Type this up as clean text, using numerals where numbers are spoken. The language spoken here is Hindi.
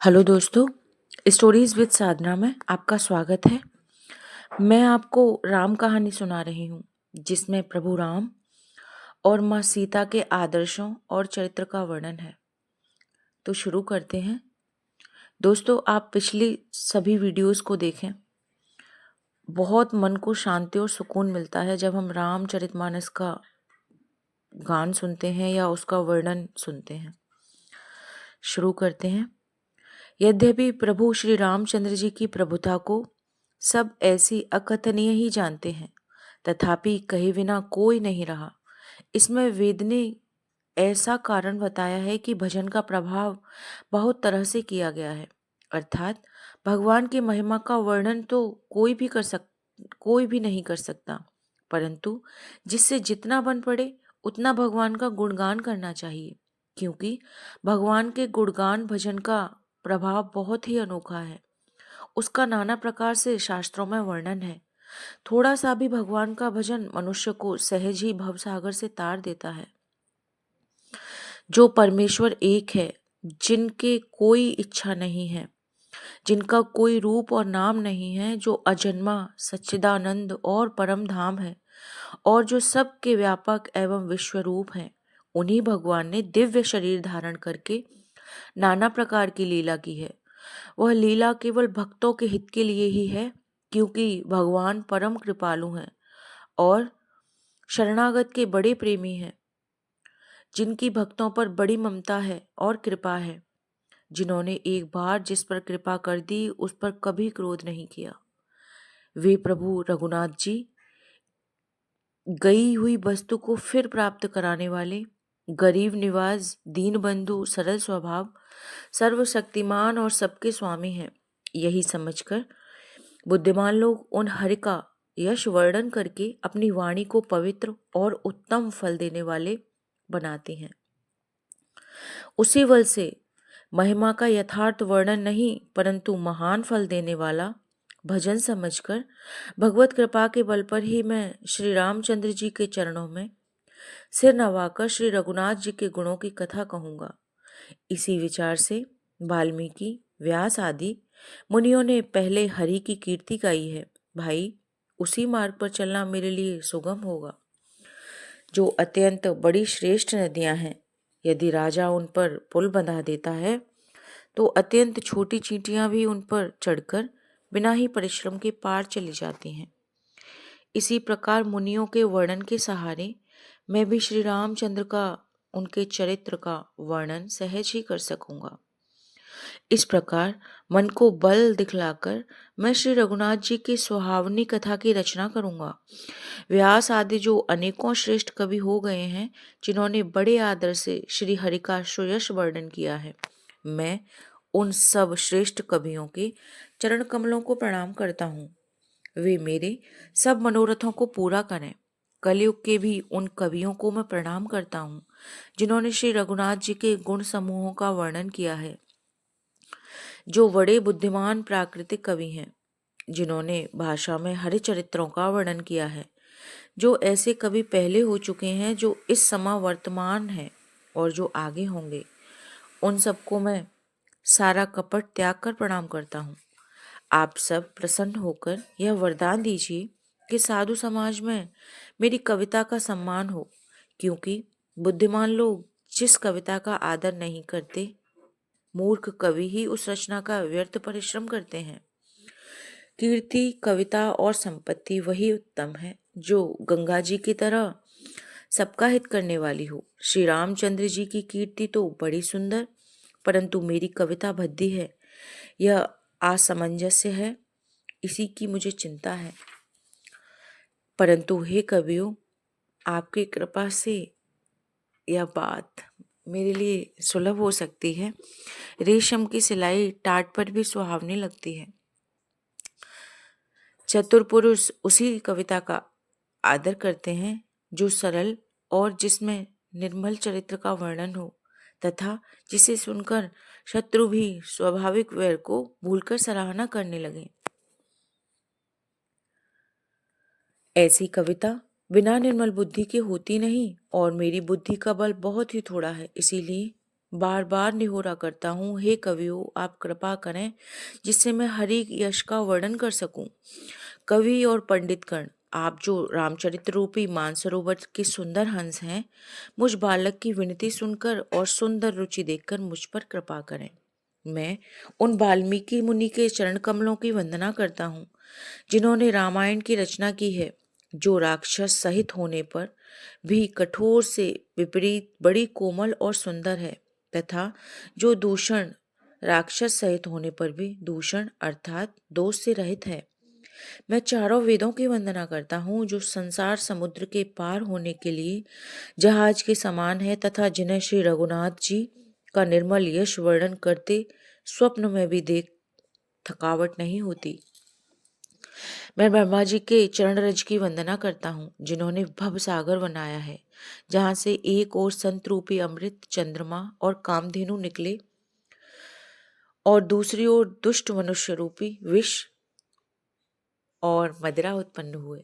हेलो दोस्तों, स्टोरीज विद साधना में आपका स्वागत है। मैं आपको राम कहानी सुना रही हूँ जिसमें प्रभु राम और माँ सीता के आदर्शों और चरित्र का वर्णन है। तो शुरू करते हैं। दोस्तों, आप पिछली सभी वीडियोस को देखें। बहुत मन को शांति और सुकून मिलता है जब हम रामचरितमानस का गान सुनते हैं या उसका वर्णन सुनते हैं। शुरू करते हैं। यद्यपि प्रभु श्री रामचंद्र जी की प्रभुता को सब ऐसी अकथनीय ही जानते हैं, तथापि कहे बिना कोई नहीं रहा। इसमें वेद ने ऐसा कारण बताया है कि भजन का प्रभाव बहुत तरह से किया गया है। अर्थात भगवान की महिमा का वर्णन तो कोई भी नहीं कर सकता, परंतु जिससे जितना बन पड़े उतना भगवान का गुणगान करना चाहिए, क्योंकि भगवान के गुणगान भजन का प्रभाव बहुत ही अनोखा है। उसका नाना प्रकार से शास्त्रों में वर्णन है। थोड़ा सा भी भगवान का भजन मनुष्य को सहज ही भवसागर से तार देता है। जो परमेश्वर एक है, जिनके कोई इच्छा नहीं है, जिनका कोई रूप और नाम नहीं है, जो अजन्मा सच्चिदानंद और परम धाम है, और जो सबके व्यापक एवं विश्वरूप है, उन्हीं भगवान ने दिव्य शरीर धारण करके नाना प्रकार की लीला की है। वह लीला केवल भक्तों के हित के लिए ही है, क्योंकि भगवान परम कृपालु हैं और शरणागत के बड़े प्रेमी हैं, जिनकी भक्तों पर बड़ी ममता है और कृपा है। जिन्होंने एक बार जिस पर कृपा कर दी उस पर कभी क्रोध नहीं किया। वे प्रभु रघुनाथ जी गई हुई वस्तु को फिर प्राप्त कराने वाले, गरीब निवाज, दीन बंधु, सरल स्वभाव, सर्वशक्तिमान और सबके स्वामी हैं। यही समझकर बुद्धिमान लोग उन हरि का यश वर्णन करके अपनी वाणी को पवित्र और उत्तम फल देने वाले बनाते हैं। उसी बल से महिमा का यथार्थ वर्णन नहीं, परंतु महान फल देने वाला भजन समझकर भगवत कृपा के बल पर ही मैं श्री रामचंद्र जी के चरणों में सिर नवाकर श्री रघुनाथ जी के गुणों की कथा कहूँगा। इसी विचार से वाल्मीकि, व्यास आदि मुनियों ने पहले हरि की कीर्ति गाई है। भाई, उसी मार्ग पर चलना मेरे लिए सुगम होगा। जो अत्यंत बड़ी श्रेष्ठ नदियां हैं, यदि राजा उन पर पुल बंधा देता है तो अत्यंत छोटी चींटियां भी उन पर चढ़कर बिना ही परिश्रम के पार चली जाती हैं। इसी प्रकार मुनियों के वर्णन के सहारे मैं भी श्री रामचंद्र का, उनके चरित्र का वर्णन सहज ही कर सकूंगा। इस प्रकार मन को बल दिखलाकर मैं श्री रघुनाथ जी की सुहावनी कथा की रचना करूंगा। व्यास आदि जो अनेकों श्रेष्ठ कवि हो गए हैं, जिन्होंने बड़े आदर से श्री हरि का सुयश वर्णन किया है, मैं उन सब श्रेष्ठ कवियों के चरण कमलों को प्रणाम करता हूँ। वे मेरे सब मनोरथों को पूरा करें। कलयुग के भी उन कवियों को मैं प्रणाम करता हूँ, जिन्होंने श्री रघुनाथ जी के गुण समूहों का वर्णन किया है, जो बड़े बुद्धिमान प्राकृतिक कवि हैं, जिन्होंने भाषा में हरि चरित्रों का वर्णन किया है, जो ऐसे कवि पहले हो चुके हैं, जो इस समय वर्तमान है और जो आगे होंगे। उन सबको मैं सारा कपट त्याग कर प्रणाम करता हूँ। आप सब प्रसन्न होकर यह वरदान दीजिए कि साधु समाज में मेरी कविता का सम्मान हो, क्योंकि बुद्धिमान लोग जिस कविता का आदर नहीं करते, मूर्ख कवि ही उस रचना का व्यर्थ परिश्रम करते हैं। कीर्ति, कविता और संपत्ति वही उत्तम है जो गंगा जी की तरह सबका हित करने वाली हो। श्री रामचंद्र जी की कीर्ति तो बड़ी सुंदर, परंतु मेरी कविता भद्दी है। यह असमंजस्य है, इसी की मुझे चिंता है। परंतु हे कवियों, आपकी कृपा से यह बात मेरे लिए सुलभ हो सकती है। रेशम की सिलाई टाट पर भी सुहावनी लगती है। चतुर पुरुष उसी कविता का आदर करते हैं जो सरल और जिसमें निर्मल चरित्र का वर्णन हो, तथा जिसे सुनकर शत्रु भी स्वाभाविक वैर को भूलकर सराहना करने लगे। ऐसी कविता बिना निर्मल बुद्धि के होती नहीं, और मेरी बुद्धि का बल बहुत ही थोड़ा है, इसीलिए बार बार निहोरा करता हूँ, हे कवियों आप कृपा करें जिससे मैं हरि यश का वर्णन कर सकूं। कवि और पंडितगण, आप जो रामचरित रूपी मानसरोवर के सुंदर हंस हैं, मुझ बालक की विनती सुनकर और सुंदर रुचि देखकर मुझ पर कृपा करें। मैं उन वाल्मीकि मुनि के चरण कमलों की वंदना करता हूँ जिन्होंने रामायण की रचना की है, जो राक्षस सहित होने पर भी कठोर से विपरीत बड़ी कोमल और सुंदर है, तथा जो दूषण राक्षस सहित होने पर भी दूषण अर्थात दोष से रहित है। मैं चारों वेदों की वंदना करता हूँ जो संसार समुद्र के पार होने के लिए जहाज के समान है, तथा जिन्हें श्री रघुनाथ जी का निर्मल यश वर्णन करते स्वप्न में भी देख थकावट नहीं होती। मैं ब्रह्मा जी के चरण रज की वंदना करता हूँ जिन्होंने भव सागर बनाया है, जहाँ से एक ओर संत रूपी अमृत, चंद्रमा और कामधेनु निकले और दूसरी ओर दुष्ट मनुष्य रूपी विष और मदिरा उत्पन्न हुए।